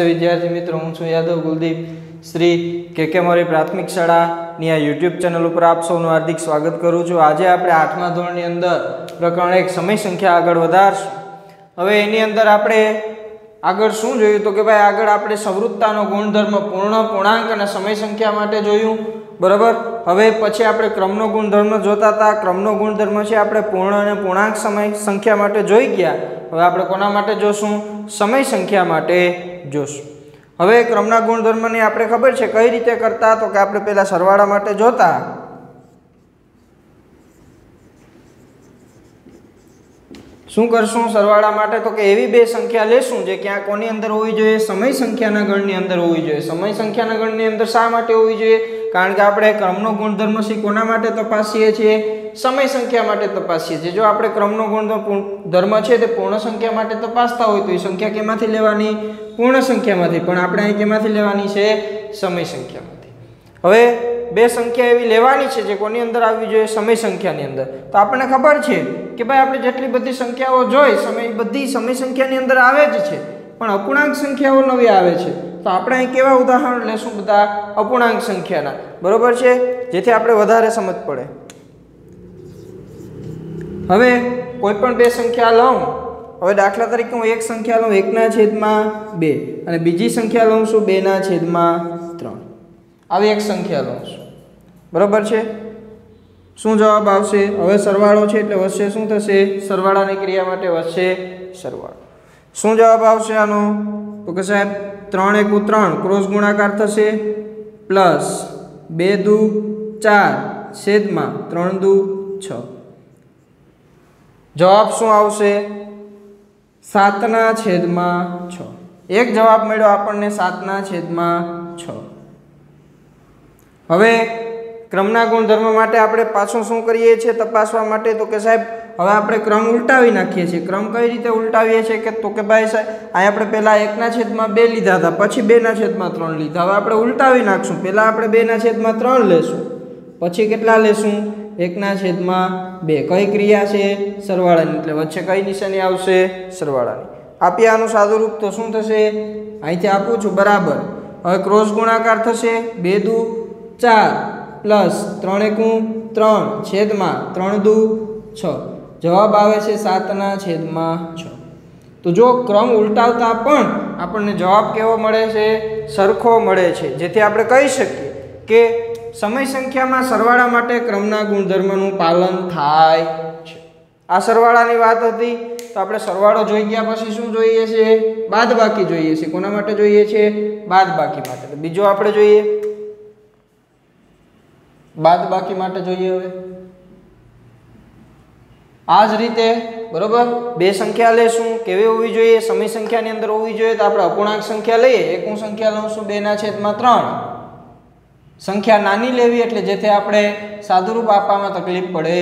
विद्यार्थी मित्रों हूँ छुं यादव कुलदीप श्री के मोरी प्राथमिक शाळानी आ यूट्यूब चैनल पर आप सौનું हार्दिक स्वागत करूँ छुं। आज આપણે 8મા ધોરણની અંદર પ્રકરણ 1 સમય સંખ્યા આગળ વધારશું। હવે એની અંદર આપણે આગળ શું જોયું તો કે ભાઈ આગળ આપણે સંવૃત્તાનો ગુણધર્મ પૂર્ણ પૂર્ણાંક અને સમય સંખ્યા માટે જોયું, બરાબર। હવે પછી આપણે ક્રમનો ગુણધર્મ જોતા હતા। ક્રમનો ગુણધર્મ છે આપણે પૂર્ણ અને પૂર્ણાંક સમય સંખ્યા માટે જોઈ ગયા। હવે આપણે કોના માટે જોશું? સમય સંખ્યા માટે જોશું। હવે ક્રમના ગુણધર્મની આપણે ખબર છે કઈ રીતે કરતા તો કે આપણે પહેલા સરવાળા માટે જોતા। શું કરશું સરવાળા માટે તો કે એવી બે સંખ્યા લેશું જે ક્યાં કોની અંદર હોવી જોઈએ? સમય સંખ્યાના ગણની અંદર હોવી જોઈએ। સમય સંખ્યાના ગણની અંદર શા માટે હોવી જોઈએ? કારણ કે આપણે ક્રમનો ગુણધર્મ છે કોના માટે તપાસીએ છીએ? સમય સંખ્યા માટે તપાસીએ છીએ। જો આપણે ક્રમનો ગુણધર્મ છે તે પૂર્ણ સંખ્યા માટે તપાસતા હોય તો એ સંખ્યા કેમાંથી લેવાની? પૂર્ણ સંખ્યામાંથી, પણ આપણે અહીં કેમાંથી લેવાની છે? સમય સંખ્યામાંથી। હવે બે સંખ્યા એવી લેવાની છે જે કોની અંદર આવવી જોઈએ? સમય સંખ્યાની અંદર। તો આપણને ખબર છે કે ભાઈ આપણે જેટલી બધી સંખ્યાઓ જોઈ બધી સમય સંખ્યાની અંદર આવે જ છે, પણ અપૂર્ણાંક સંખ્યાઓ નવી આવે છે। તો આપણે અહીં કેવા ઉદાહરણ લેશું? બધા અપૂર્ણાંક સંખ્યાના, બરોબર છે, જેથી આપણે વધારે સમજ પડે। હવે કોઈ પણ બે સંખ્યા લઉં, હવે દાખલા તરીકે હું એક સંખ્યા લઉં 1/2 અને બીજી સંખ્યા લઉં છું 2/3। આવી એક સંખ્યા લઉં છું, બરોબર છે। શું જવાબ આવશે? હવે સરવાળો છે એટલે વધશે શું થશે? સરવાળાની ક્રિયા માટે વધશે સરવાળો। શું જવાબ આવશે આનો? તો કે સાહેબ 3 × 3 ક્રોસ ગુણાકાર થશે પ્લસ 2 × 4 છેદમાં 3 × 6। જવાબ શું આવશે? 7/6। એક જવાબ મળ્યો આપણને 7/6। હવે ક્રમના ગુણધર્મ માટે આપણે પાછું શું કરીએ છીએ તપાસવા માટે તો કે સાહેબ હવે આપણે ક્રમ ઉલટાવી નાખીએ છીએ। ક્રમ કઈ રીતે ઉલટાવીએ છીએ કે તો કે ભાઈ સાહેબ અહીં આપણે પહેલા 1/2 લીધા હતા, પછી 2/3 લીધા। હવે આપણે ઉલટાવી નાખશું। પહેલા આપણે 2/3 લેશું, પછી કેટલા લેશું? 1/2। કઈ ક્રિયા છે? સરવાળાની, એટલે વચ્ચે કઈ નિશાની આવશે? સરવાળાની। આપીએ આનું સાદુરૂપ તો શું થશે? અહીંથી આપું છું બરાબર। હવે ક્રોસ ગુણાકાર થશે 2 × 4 પ્લસ 3 × 3 છેદમાં 3 × 6। જવાબ આવે છે 7/6। તો જો ક્રમ ઉલટાવતા પણ આપણને જવાબ કેવો મળે છે? સરખો મળે છે, જેથી આપણે કહી શકીએ કે સમય સંખ્યામાં સરવાળા માટે ક્રમના ગુણધર્મનું પાલન થાય છે। આ સરવાળાની વાત હતી। તો આપણે સરવાળો જોઈ ગયા પછી શું જોઈએ છે? બાદબાકી જોઈએ છે। કોના માટે જોઈએ છે? બાદબાકી માટે। તો બીજો આપણે જોઈએ બાદબાકી માટે જોઈએ। હવે આ જ રીતે બરોબર બે સંખ્યા લેશું, કેવી હોવી જોઈએ? સમય સંખ્યાની અંદર હોવી જોઈએ। તો આપણે અપૂર્ણાંક સંખ્યા લઈએ। એક હું સંખ્યા લઉં છું 2/3। સંખ્યા નાની લેવી એટલે જેથી આપણે સાદુરૂપ આપવામાં તકલીફ પડે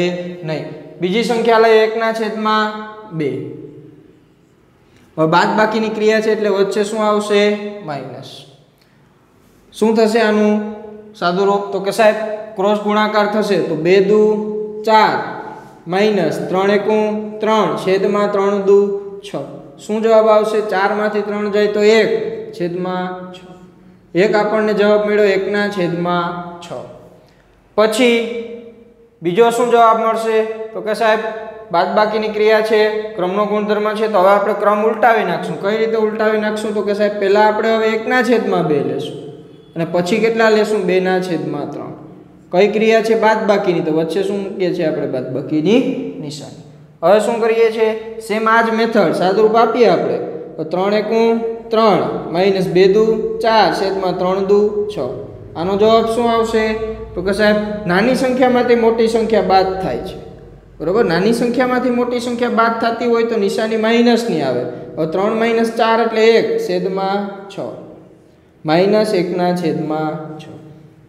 નહીં। બીજી સંખ્યા લઈએ 1/2। હવે બાદબાકીની ક્રિયા છે એટલે વચ્ચે શું આવશે? માઇનસ। શું થશે આનું સાદુરૂપ? તો કે સાહેબ ક્રોસ ગુણાકાર થશે તો 2 × 4 માઇનસ 3 × 3 છેદમાં 3 × 6। શું જવાબ આવશે? 4માંથી 3 જાય તો 1/6। એક આપણને જવાબ મળ્યો 1/6। પછી બીજો શું જવાબ મળશે? તો કે સાહેબ બાદબાકીની ક્રિયા છે, ક્રમનો ગુણધર્મ છે, તો હવે આપણે ક્રમ ઉલટાવી નાખશું। કઈ રીતે ઉલટાવી નાખશું? તો કે સાહેબ પહેલા આપણે હવે 1/2 લેશું અને પછી કેટલા લેશું? 2/3। કઈ ક્રિયા છે? બાદબાકીની, તો વચ્ચે શું મૂકીએ છીએ આપણે? બાદબાકીની નિશાની। હવે શું કરીએ છીએ? સેમ આ જ મેથડ સાદુરૂપ આપીએ આપણે તો 3 × 3 માઇનસ 2 × 4 છેદમાં 3 × 6। આનો જવાબ શું આવશે? તો કે સાહેબ નાની સંખ્યામાંથી મોટી સંખ્યા બાદ થાય છે, બરોબર। નાની સંખ્યામાંથી મોટી સંખ્યા બાદ થતી હોય તો નિશાની માઇનસની આવે। હવે 3 - 4 એટલે 1/6 -1/6।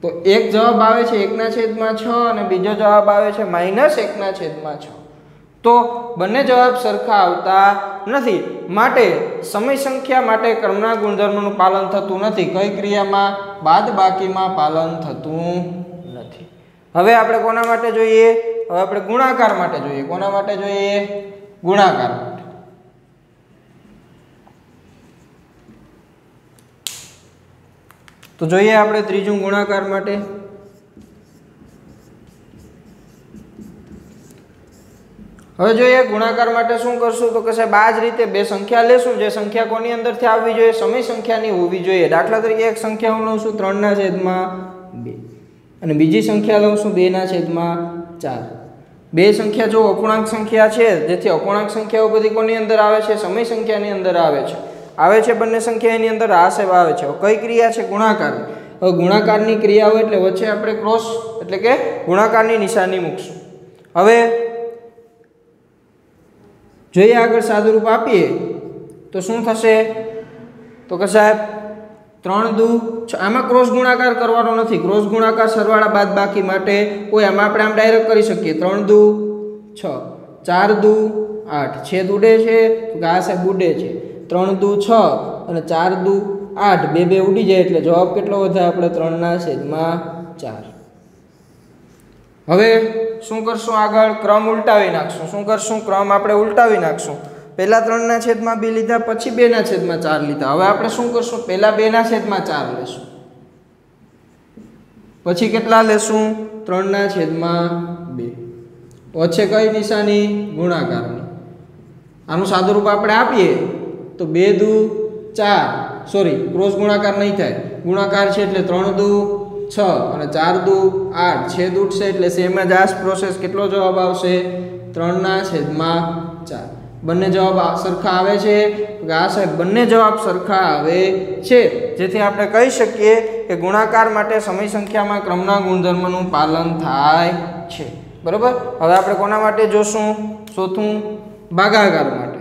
તો એક જવાબ આવે છે 1/6 અને બીજો જવાબ આવે છે -1/6। તો બંને જવાબ સરખા આવતા નથી, માટે સમય સંખ્યા માટે ક્રમના ગુણધર્મનું પાલન થતું નથી। કઈ ક્રિયામાં? બાદબાકીમાં પાલન થતું નથી। હવે આપણે કોના માટે જોઈએ? હવે આપણે ગુણાકાર માટે જોઈએ। કોના માટે જોઈએ? ગુણાકાર માટે। તો જોઈએ આપણે ત્રીજું ગુણાકાર માટે. હવે જોઈએ ગુણાકાર માટે શું કરશું તો કે સાહેબ આ જ રીતે બે સંખ્યા લેશું, જે સંખ્યા કોની અંદરથી આવવી જોઈએ, સમય સંખ્યાની હોવી જોઈએ. દાખલા તરીકે એક સંખ્યા હું લઉં છું 3/2 અને બીજી સંખ્યા લઉં છું 2/4. બે સંખ્યા જો અપૂર્ણાંક સંખ્યા છે, જેથી અપૂર્ણાંક સંખ્યાઓ બધી કોની અંદર આવે છે, સમય સંખ્યાની અંદર આવે છે બંને સંખ્યા એની અંદર આ સાહેબ આવે છે. કઈ ક્રિયા છે, ગુણાકાર. હવે ગુણાકારની ક્રિયાઓ એટલે વચ્ચે આપણે ક્રોસ એટલે કે ગુણાકારની નિશાની મૂકશું. હવે જોઈએ આગળ સાદુરૂપ આપીએ તો શું થશે તો કે સાહેબ 3×2 આમાં ક્રોસ ગુણાકાર કરવાનો નથી. ક્રોસ ગુણાકાર સરવાળા બાદબાકી માટે કોઈ આમાં આપણે આમ ડાયરેક્ટ કરી શકીએ. 3×2 6, 4×2 8, છેદ ઉડે છે તો કે આ સાહેબ ઉડે છે. 3×2 6 અને 4×2 8, બે ઉડી જાય એટલે જવાબ કેટલો વધે આપણે 3/4. હવે શું કરશું આગળ, ક્રમ ઉલટાવી નાખશું. શું કરશું, ક્રમ આપણે ઉલટાવી નાખશું. પહેલા 3/2 લીધા, પછી 2/4 લીધા. હવે આપણે શું કરશું, પહેલા 2/4 લેશું, પછી કેટલા લેશું 3/2. વચ્ચે કઈ નિશાની, ગુણાકારની. આનું સાદુરૂપ આપણે આપીએ તો 2×2 4, ક્રોસ ગુણાકાર નહીં થાય, ગુણાકાર છે એટલે 3×2 6 અને 4×2 8, છેદ ઉઠશે એટલે સેમ જ આ પ્રોસેસ. કેટલો જવાબ આવશે 3/4. બંને જવાબ સરખા આવે છે કે આ સાહેબ બંને જવાબ સરખા આવે છે, જેથી આપણે કહી શકીએ કે ગુણાકાર માટે સમય સંખ્યામાં ક્રમના ગુણધર્મનું પાલન થાય છે. બરોબર. હવે આપણે કોના માટે જોશું, ચોથું ભાગાકાર માટે.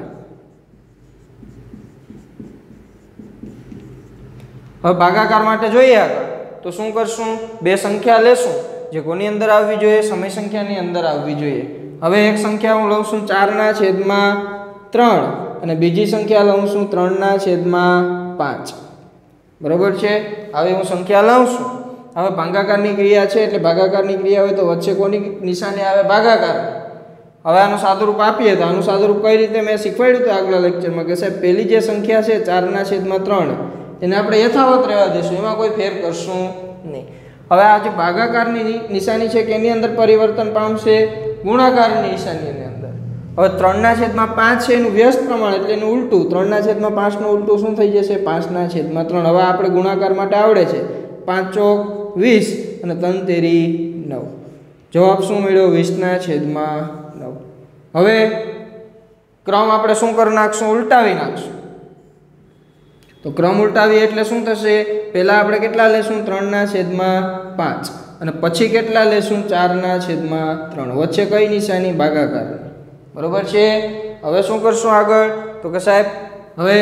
હવે ભાગાકાર માટે જોઈએ આગળ તો શું કરશું, બે સંખ્યા લેશું જે કોની અંદર આવવી જોઈએ, સમય સંખ્યાની અંદર આવવી જોઈએ. હવે એક સંખ્યા હું લઉં છું 4/3 અને બીજી સંખ્યા લઉં છું 3/5. બરોબર છે. હવે હું સંખ્યા લઉં છું. હવે ભાગાકારની ક્રિયા છે એટલે ભાગાકારની ક્રિયા હોય તો વચ્ચે કોની નિશાની આવે, ભાગાકાર. હવે આનું સાદુરૂપ આપીએ તો આનું સાદુરૂપ કઈ રીતે મેં શીખવાડ્યું હતું આગલા લેક્ચરમાં કે સાહેબ પહેલી જે સંખ્યા છે 4/3 એને આપણે યથાવત રહેવા દઈશું, એમાં કોઈ ફેર કરશું નહીં. હવે આ જે ભાગાકારની નિશાની છે કે એની અંદર પરિવર્તન પામશે, ગુણાકારની નિશાનીની અંદર. હવે 3/5 છે એનું વ્યસ્ત પ્રમાણ એટલે એનું ઉલટું, 3/5 નું ઉલટું શું થઈ જશે, 5/3. હવે આપણે ગુણાકાર માટે આવડે છે 5 ચોક 20 અને 3 તેરી 9. જવાબ શું મળ્યો, 20/9. હવે ક્રમ આપણે શું કરી નાખશું, ઉલટાવી નાખશું. તો ક્રમ ઉલટાવી એટલે શું થશે, પહેલા આપણે કેટલા લેશું 3/5 અને પછી કેટલા લેશું 4/3. વચ્ચે કઈ નિશાની, ભાગાકાર. બરોબર છે. હવે શું કરશું આગળ તો કે સાહેબ હવે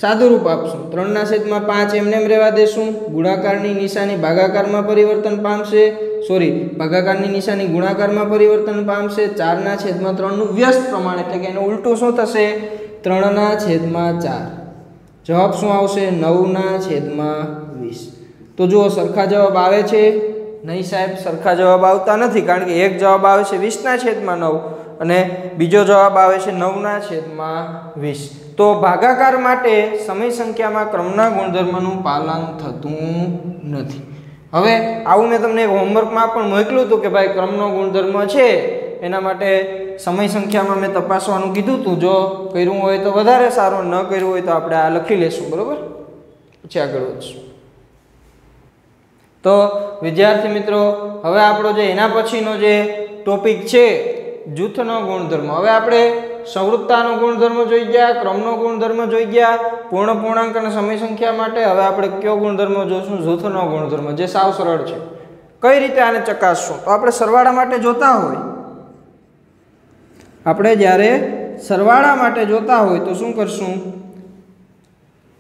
સાદુરૂપ આપશું. 3/5 એમને એમ રહેવા દેશું, ગુણાકારની નિશાની ભાગાકારમાં પરિવર્તન પામશે, ભાગાકારની નિશાની ગુણાકારમાં પરિવર્તન પામશે. 4/3 નું વ્યસ્ત પ્રમાણ એટલે કે એનું ઉલટું શું થશે, 3/4. જવાબ શું આવશે, 9/20. તો જુઓ સરખા જવાબ આવે છે, નહીં સાહેબ સરખા જવાબ આવતા નથી, કારણ કે એક જવાબ આવે છે 20/9 અને બીજો જવાબ આવે છે 9/20. તો ભાગાકાર માટે સમય સંખ્યામાં ક્રમના ગુણધર્મનું પાલન થતું નથી. હવે આવું મેં તમને હોમવર્કમાં પણ મોકલ્યું હતું કે ભાઈ ક્રમનો ગુણધર્મ છે એના માટે સમય સંખ્યામાં મેં તપાસવાનું કીધું હતું. જો કર્યું હોય તો વધારે સારું, ન કર્યું હોય તો આપણે આ લખી લેશું. બરોબર. પછી આગળ વધશું. તો વિદ્યાર્થી મિત્રો હવે આપણો જે એના પછીનો જે ટોપિક છે જૂથનો ગુણધર્મ. હવે આપણે સંવૃત્તાનો ગુણધર્મ જોઈ ગયા, ક્રમનો ગુણધર્મ જોઈ ગયા, પૂર્ણ પૂર્ણાંક અને સમય સંખ્યા માટે. હવે આપણે કયો ગુણધર્મ જોશું, જૂથનો ગુણધર્મ, જે સાવ સરળ છે. કઈ રીતે આને ચકાસશું, તો આપણે સરવાળા માટે જોતા હોય, આપણે જ્યારે સરવાળા માટે જોતા હોય તો શું કરશું,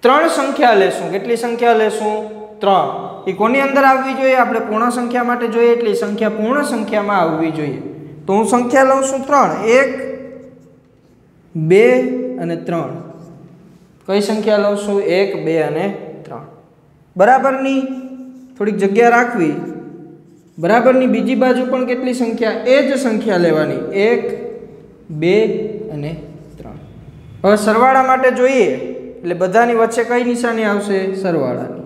3 સંખ્યા લેશું. કેટલી સંખ્યા લેશું, 3. એ કોની અંદર આવવી જોઈએ, આપણે પૂર્ણ સંખ્યા માટે જોઈએ એટલી સંખ્યા પૂર્ણ સંખ્યામાં આવવી જોઈએ. તો હું સંખ્યા લઉં છું 3, 1 2 અને 3. કઈ સંખ્યા લઉં છું, 1 2 અને 3. બરાબરની થોડીક જગ્યા રાખવી, બરાબરની બીજી બાજુ પણ કેટલી સંખ્યા, એ જ સંખ્યા લેવાની, 1 2 અને 3. હવે સરવાળા માટે જોઈએ એટલે બધાની વચ્ચે કઈ નિશાની આવશે, સરવાળાની.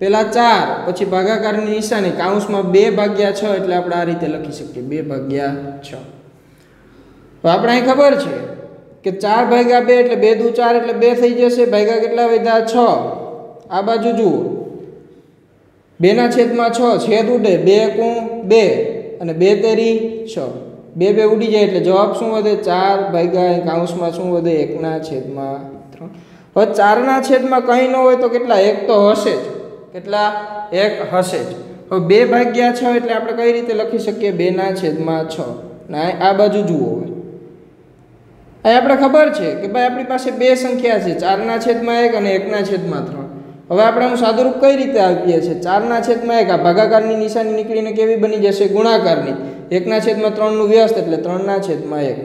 પેલા 4 પછી ભાગાકારની નિશાની કૌંસમાં 2/6 એટલે આપણે આ રીતે લખી શકીએ 2/6. તો આપણે અહીં ખબર છે કે 4/2 એટલે 2 દુ 4 એટલે 2 થઈ જશે. ભાગ્યા કેટલા વધ્યા 6. આ બાજુ જુઓ 2/6 છેદ ઉડે 2 2 અને 2 તેરી 6 2 2 ઉડી જાય એટલે જવાબ શું વધે 4 કૌંસમાં શું વધે 1/3. હવે 4/માં કંઈ ન હોય તો કેટલા 1 તો હશે જ. કેટલા 1 હશે જ. હવે 2/6 એટલે આપણે કઈ રીતે લખી શકીએ 2/6. ના આ બાજુ જુઓ હવે અહીં આપણે ખબર છે કે ભાઈ આપણી પાસે બે સંખ્યા છે 4/1 અને 1/3. હવે આપણે આનું સાદુરૂપ કઈ રીતે આપીએ છીએ 4/1 આ ભાગાકારની નિશાની નીકળીને કેવી બની જશે ગુણાકારની 1/3 નું વ્યસ્ત એટલે 3/1.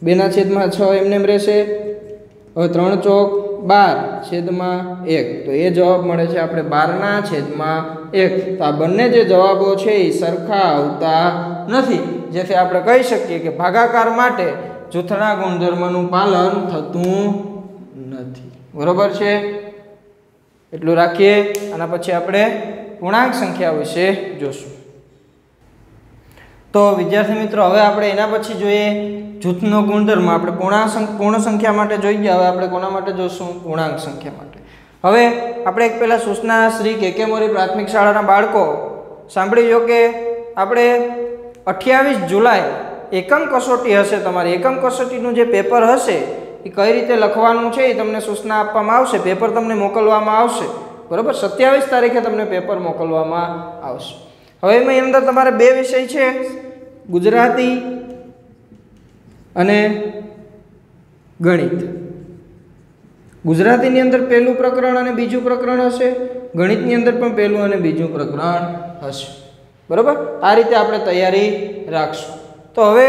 2/6 એમને એમ રહેશે. હવે 3 ચોક 12/1 તો એ જવાબ મળે છે આપણે 12/1. તો આ બંને જે જવાબો છે એ સરખા આવતા નથી, જેથી આપણે કહી શકીએ કે ભાગાકાર માટે જૂથના ગુણધર્મનું પાલન થતું નથી. બરોબર છે, એટલું રાખીએ. આના પછી આપણે પૂર્ણાંક સંખ્યા વિશે જોશું. તો વિદ્યાર્થી મિત્રો હવે આપણે એના પછી જોઈએ જૂથનો ગુણધર્મ. આપણે પૂર્ણ સંખ્યા માટે જોઈ ગયા, હવે આપણે કોના માટે જોશું પૂર્ણાંક સંખ્યા માટે. હવે આપણે એક પહેલાં સૂચના શ્રી કે મોરી પ્રાથમિક શાળાના બાળકો સાંભળી લો કે આપણે 28 જુલાઈ એકમ કસોટી હશે. તમારી એકમ કસોટીનું જે પેપર હશે એ કઈ રીતે લખવાનું છે એ તમને સૂચના આપવામાં આવશે. પેપર તમને મોકલવામાં આવશે. બરાબર, 27 તારીખે તમને પેપર મોકલવામાં આવશે. હવે એની અંદર તમારે બે વિષય છે, ગુજરાતી અને ગણિત. ગુજરાતીની અંદર પહેલું પ્રકરણ અને બીજું પ્રકરણ હશે, ગણિતની અંદર પણ પહેલું અને બીજું પ્રકરણ હશે. બરાબર, આ રીતે આપણે તૈયારી રાખશું. તો હવે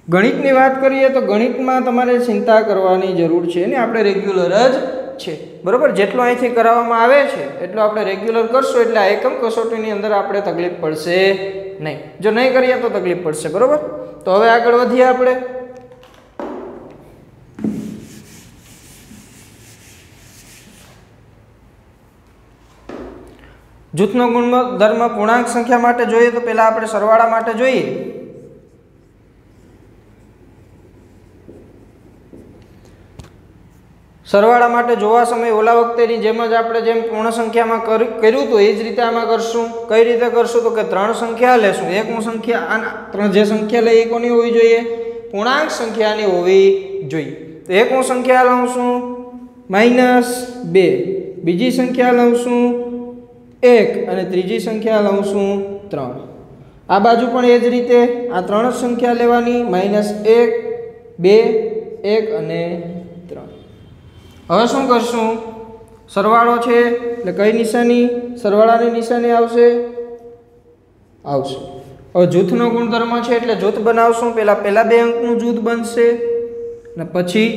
ગણિતની વાત કરીએ તો ગણિતમાં તમારે ચિંતા કરવાની જરૂર છે ને, આપણે રેગ્યુલર જ છે. બરાબર, જેટલું અહીંથી કરાવવામાં આવે છે એટલું આપણે રેગ્યુલર કરશું એટલે આ એકમ કસોટીની અંદર આપણે તકલીફ પડશે નહીં. જો નહીં કરીએ તો તકલીફ પડશે. બરાબર, તો હવે આગળ વધીએ આપણે. જૂથનો ગુણધર્મ પૂર્ણાંક સંખ્યા માટે જોઈએ તો પહેલા આપણે સરવાળા માટે જોઈએ. સરવાળા માટે જોવા સમય ઓલા વખતેની જેમ જ આપણે જેમ પૂર્ણ સંખ્યામાં કર્યું હતું એ જ રીતે આમાં કરશું. કઈ રીતે કરશું તો કે 3 સંખ્યા લેશું. એકમું સંખ્યા આના જે સંખ્યા લઈએ એ કોની હોવી જોઈએ પૂર્ણાંક સંખ્યાની હોવી જોઈએ. તો એકમું સંખ્યા લઉં -2, બીજી સંખ્યા લઉં 1 અને ત્રીજી સંખ્યા લઉં 3. આ બાજુ પણ એ જ રીતે આ 3 સંખ્યા લેવાની -1, 2, 1 અને 3. હવે શું કરશું સરવાળો છે એટલે કઈ નિશાની સરવાળાની નિશાની આવશે. હવે જૂથનો ગુણધર્મ છે એટલે જૂથ બનાવશું. પહેલા 2 અંકનું જૂથ બનશે અને પછી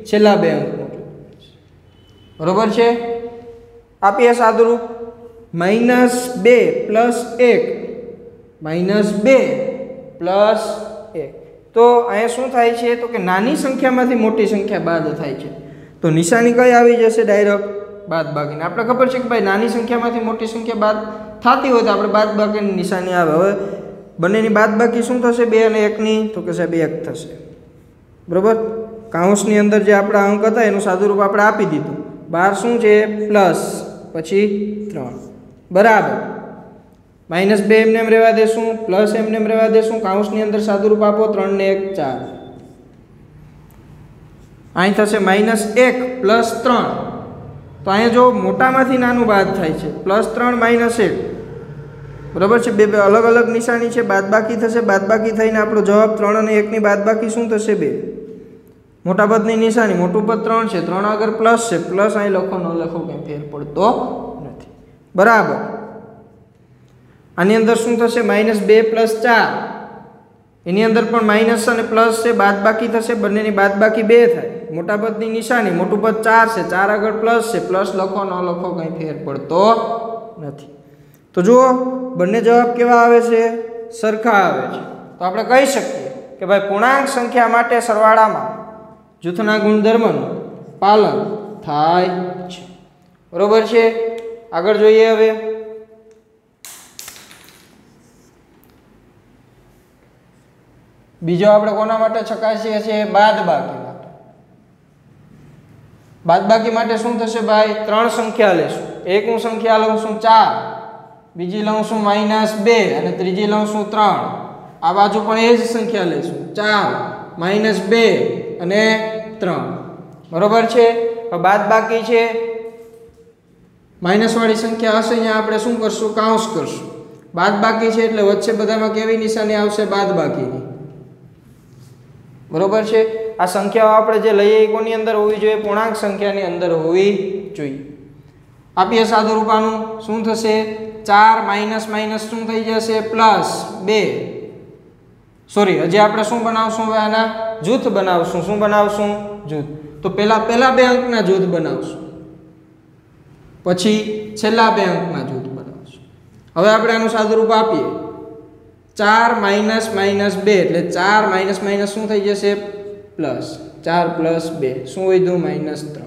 છેલ્લા 2 અંકનું જૂથ બનશે. બરોબર છે, આપીએ સાદુરૂપ -2 + 1 -2 + 1. તો અહીંયા શું થાય છે તો કે નાની સંખ્યામાંથી મોટી સંખ્યા બાદ થાય છે. તો નિશાની કઈ આવી જશે ડાયરેક્ટ બાદબાકીની. આપણે ખબર છે કે ભાઈ નાની સંખ્યામાંથી મોટી સંખ્યા બાદ થતી હોય તો આપણે બાદબાકીની નિશાની આવે. હવે બંનેની બાદબાકી શું થશે 2 અને 1ની તો કે સાહેબ 1 થશે. બરાબર, કૌંસની અંદર જે આપણા અંક હતા એનું સાદુરૂપ આપણે આપી દીધું. બહાર શું છે પ્લસ પછી 3 બરાબર. -2 એમને એમ રહેવા દેશું, પ્લસ એમને એમ રહેવા દેશું. કૌંસની અંદર સાદુરૂપ આપો 3 ને 1 4. અહીં થશે -1 + 3. તો અહીંયા જો મોટામાંથી નાનું બાદ થાય છે +3 -1. બરાબર છે, બે અલગ અલગ નિશાની છે. બાદબાકી થશે, બાદબાકી થઈને આપણો જવાબ 3 અને 1ની બાદબાકી શું થશે 2. મોટા પદની નિશાની મોટું પદ 3 છે, 3 આગળ પ્લસ છે, પ્લસ અહીં લખો ન લખો કંઈ ફેર પડતો નથી. બરાબર, આની અંદર શું થશે -2 + 4. એની અંદર પણ માઇનસ અને પ્લસ છે, બાદબાકી થશે, બંનેની બાદબાકી 2 થાય. મોટા પદની નિશાની મોટું પદ 4 છે, 4 આગળ પ્લસ છે, પ્લસ લખો ન લખો કંઈ ફેર પડતો નથી. તો જુઓ બંને જવાબ કેવા આવે છે સરખા આવે છે. તો આપણે કહી શકીએ કે ભાઈ પૂર્ણાંક સંખ્યા માટે સરવાળામાં જૂથના ગુણધર્મનું પાલન થાય છે. બરોબર છે. આગળ જોઈએ હવે બીજો આપણે કોના માટે ચકાસીએ છીએ? બાદબાકી માટે. બાદબાકી માટે શું થશે ભાઈ? ત્રણ સંખ્યા લેશું. એક હું સંખ્યા લઉં છું 4, બીજી લઉં છું -2 અને ત્રીજી લઉં છું 3. આ બાજુ પણ એ જ સંખ્યા લેશું 4 -2 અને 3. બરોબર છે. બાદબાકી છે, માઇનસ વાળી સંખ્યા હશે અહીંયા આપણે શું કરશું? કાઉન્સ કરશું. બાદબાકી છે એટલે વચ્ચે બધામાં કેવી નિશાની આવશે? બાદબાકીની. બરોબર છે. આ સંખ્યાઓ આપણે જે લઈએ એ કોની અંદર હોવી જોઈએ? પૂર્ણાંક સંખ્યાની અંદર હોવી જોઈએ. આપીએ સાદુરૂપ આનું. શું થશે? 4 માઇનસ માઇનસ શું થઈ જશે? +2. સોરી, હજી આપણે શું બનાવશું? હવે આના જૂથ બનાવશું. શું બનાવશું? જૂથ. તો પહેલા બે અંકના જૂથ બનાવશું, પછી છેલ્લા બે અંકના જૂથ બનાવશું. હવે આપણે આનું સાદુરૂપ આપીએ. 4 માઇનસ માઇનસ 2 એટલે 4 માઇનસ માઇનસ શું થઈ જશે? પ્લસ. 4 + 2 શું વધ્યું? -3.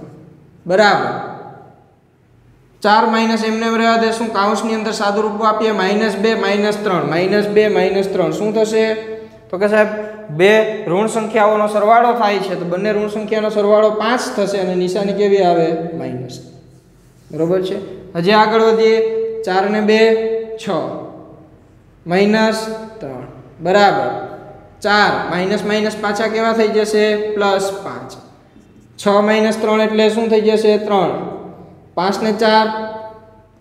બરાબર. 4 માઇનસ એમને રહેવા દેશું. કાઉન્સની અંદર સાદુરૂપ આપીએ. -2 -3 -2 -3 શું થશે? તો કે સાહેબ બે ઋણ સંખ્યાઓનો સરવાળો થાય છે તો બંને ઋણ સંખ્યાનો સરવાળો 5 થશે અને નિશાની કેવી આવે? માઇનસ. બરોબર છે. હજી આગળ વધીએ. 4 ને 2 6 -3 બરાબર. 4 માઇનસ માઇનસ પાછા કેવા થઈ જશે? +5. 6 - 3 એટલે શું થઈ જશે? 3. 5 ને 4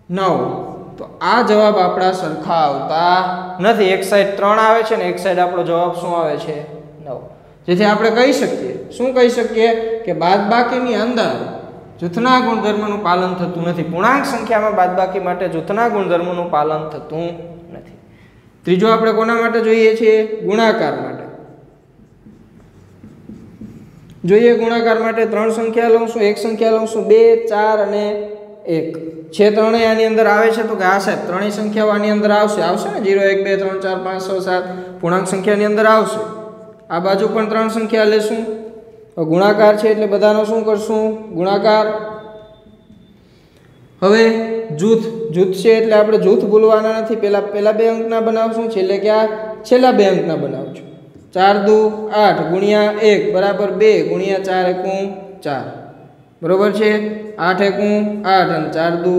9. તો આ જવાબ આપણા સરખા આવતા નથી. એક સાઈડ 3 આવે છે ને એક સાઈડ આપણો જવાબ શું આવે છે? 9. જેથી આપણે કહી શકીએ, શું કહી શકીએ કે બાદબાકીની અંદર જૂથના ગુણધર્મનું પાલન થતું નથી. પૂર્ણાંક સંખ્યામાં બાદબાકી માટે જૂથના ગુણધર્મનું પાલન થતું નથી. ત્રીજો આપણે કોના માટે જોઈએ છીએ? ગુણાકાર માટે. જોઈએ ગુણાકાર માટે 3 સંખ્યા લઉં છું, એક સંખ્યા લઉં છું 2 4 અને 1 છે. ત્રણેય આની અંદર આવે છે તો કે આ સાહેબ ત્રણેય સંખ્યાઓ આની અંદર આવશે ને 0 1 2 3 4 5 6 7 પૂર્ણાંક સંખ્યાની અંદર આવશે. આ બાજુ પણ 3 સંખ્યા લેશું. ગુણાકાર છે એટલે બધાનો શું કરશું? ગુણાકાર. હવે જૂથ છે એટલે આપણે જૂથ ભૂલવાના નથી. પહેલા બે અંકના બનાવશું, છેલ્લે છેલ્લા બે અંકના બનાવશું. 4 દુ 8 ગુણ્યા 1 બરાબર 2 ગુણ્યા 4 એકું 4. બરોબર છે. 8 એકું 8 અને 4 દુ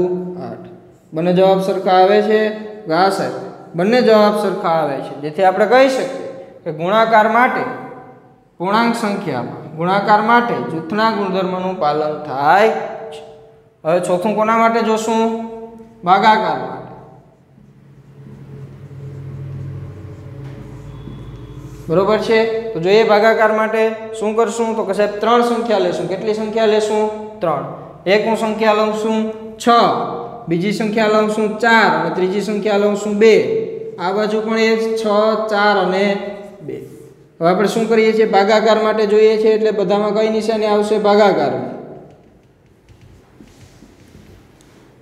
8. બંને જવાબ સરખા આવે છે? હા સાહેબ બંને જવાબ સરખા આવે છે. જેથી આપણે કહી શકીએ કે ગુણાકાર માટે પૂર્ણાંક સંખ્યામાં ગુણાકાર માટે જૂથના ગુણધર્મનું પાલન થાય છે. હવે ચોથું કોના માટે જોશું? ભાગાકાર માટે. બરોબર છે. તો જોઈએ ભાગાકાર માટે શું કરશું? તો કે સાહેબ 3 સંખ્યા લેશું. કેટલી સંખ્યા લેશું? 3. એક હું સંખ્યા લઉં છું 6, બીજી સંખ્યા લઉં છું 4 અને ત્રીજી સંખ્યા લઉં છું 2. આ બાજુ પણ એ 6 4 અને 2. હવે આપણે શું કરીએ છીએ? ભાગાકાર માટે જોઈએ છે એટલે બધામાં કઈ નિશાની આવશે? ભાગાકાર.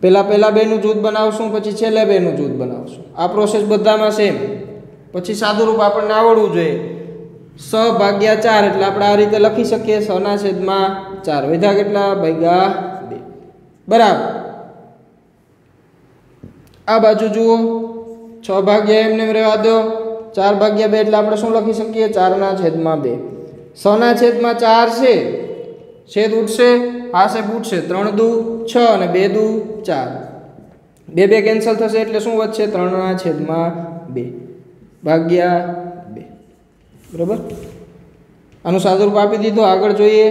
પહેલા બેનું જૂથ બનાવશું, પછી છેલ્લે બેનું જૂથ બનાવશું. આ પ્રોસેસ બધામાં સેમ. પછી સાદુરૂપ આપણને આવડવું જોઈએ. 6/4 એટલે આપણે આ રીતે લખી શકીએ 6/4. વધ્યા કેટલા? ભાગ્યા 2. બરાબર. આ બાજુ જુઓ 6 એમને રહેવા દો. 4/2 એટલે આપણે શું લખી શકીએ? 4/2. 6/4 છે. છેદ ઉઠશે, આ છેદ ઉઠશે. 3 દુ 6 અને 2 દુ 4. 2 કેન્સલ થશે એટલે શું વધશે? 3/2 ભાગ્યા 2. બરોબર. આનું સાદુરૂપ આપી દીધું. આગળ જોઈએ.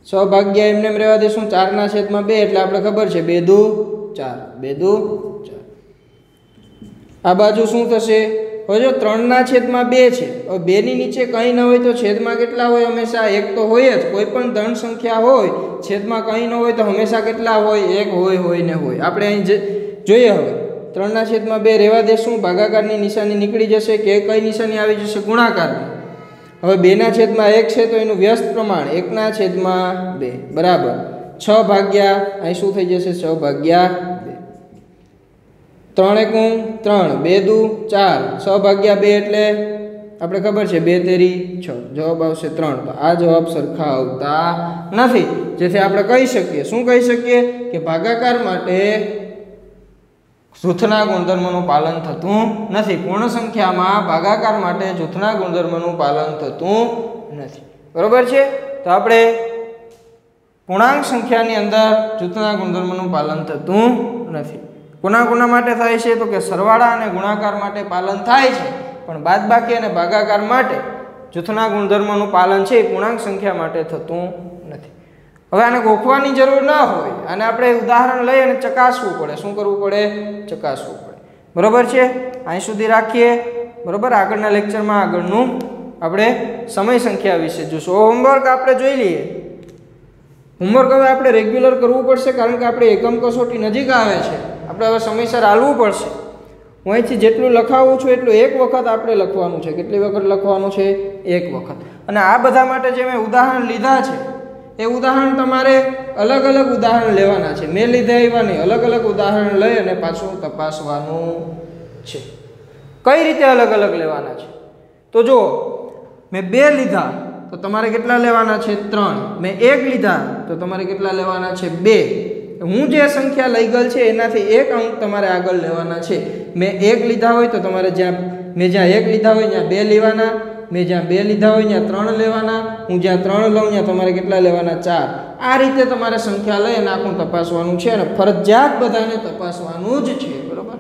6 એમને રહેવા દેશું. 4/2 એટલે આપણે ખબર છે 2 દુ 4 2 દુ 4. આ બાજુ શું થશે? હવે જો 3/2 છે, હવે 2 ની નીચે કંઈ ન હોય તો છેદમાં કેટલા હોય? હંમેશા 1 તો હોય જ. કોઈ પણ ધન સંખ્યા હોય છેદમાં કંઈ ન હોય તો હંમેશા કેટલા હોય? 1 હોય ને હોય. આપણે અહીં જોઈએ. હવે 3/2 રહેવા દેશું. ભાગાકારની નિશાની નીકળી જશે કે કઈ નિશાની આવી જશે? ગુણાકારની. હવે 2/1 છે તો એનું વ્યસ્ત પ્રમાણ 1/2 બરાબર 6 ભાગ્યા અહીં શું થઈ જશે? 6/2. 3 એકું 3 2 દુ 4 6/2 એટલે આપણે ખબર છે 2 તેરી 6, જવાબ આવશે 3. તો આ જવાબ સરખા આવતા નથી, જેથી આપણે કહી શકીએ, શું કહી શકીએ કે ભાગાકાર માટે જૂથના ગુણધર્મનું પાલન થતું નથી. પૂર્ણ સંખ્યામાં ભાગાકાર માટે જૂથના ગુણધર્મનું પાલન થતું નથી. બરોબર છે. તો આપણે પૂર્ણાંક સંખ્યાની અંદર જૂથના ગુણધર્મનું પાલન થતું નથી. કોના માટે થાય છે? તો કે સરવાળા અને ગુણાકાર માટે પાલન થાય છે, પણ બાદબાકી અને ભાગાકાર માટે જૂથના ગુણધર્મનું પાલન છે એ પૂર્ણાંક સંખ્યા માટે થતું નથી. હવે આને ગોખવાની જરૂર ના હોય, આને આપણે ઉદાહરણ લઈ અને ચકાસવું પડે. શું કરવું પડે? ચકાસવું પડે. બરોબર છે. અહીં સુધી રાખીએ. બરોબર. આગળના લેક્ચરમાં આગળનું આપણે સમય સંખ્યા વિશે જોઈશું. હોમવર્ક આપણે જોઈ લઈએ. હોમવર્ક હવે આપણે રેગ્યુલર કરવું પડશે, કારણ કે આપણે એકમ કસોટી નજીક આવે છે. આપણે હવે સમયસર હાલવું પડશે. હું અહીંથી જેટલું લખાવું છું એટલું એક વખત આપણે લખવાનું છે. કેટલી વખત લખવાનું છે? એક વખત. અને આ બધા માટે જે મેં ઉદાહરણ લીધા છે એ ઉદાહરણ તમારે અલગ અલગ ઉદાહરણ લેવાના છે. મેં લીધા એવા નહીં, અલગ અલગ ઉદાહરણ લઈ અને પાછું તપાસવાનું છે. કઈ રીતે અલગ અલગ લેવાના છે? તો જો મેં 2 લીધા તો તમારે કેટલા લેવાના છે? 3. મેં 1 લીધા તો તમારે કેટલા લેવાના છે? 2. હું જે સંખ્યા લઈ ગયેલ છે એનાથી 1 અંક તમારે આગળ લેવાના છે. મેં 1 લીધા હોય તો તમારે મેં જ્યાં 1 લીધા હોય ત્યાં 2 લેવાના. મેં જ્યાં 2 લીધા હોય ત્યાં 3 લેવાના. હું જ્યાં 3 લઉં ત્યાં તમારે કેટલા લેવાના? 4. આ રીતે તમારે સંખ્યા લઈ અને આખું તપાસવાનું છે, અને ફરજિયાત બધાને તપાસવાનું જ છે. બરોબર.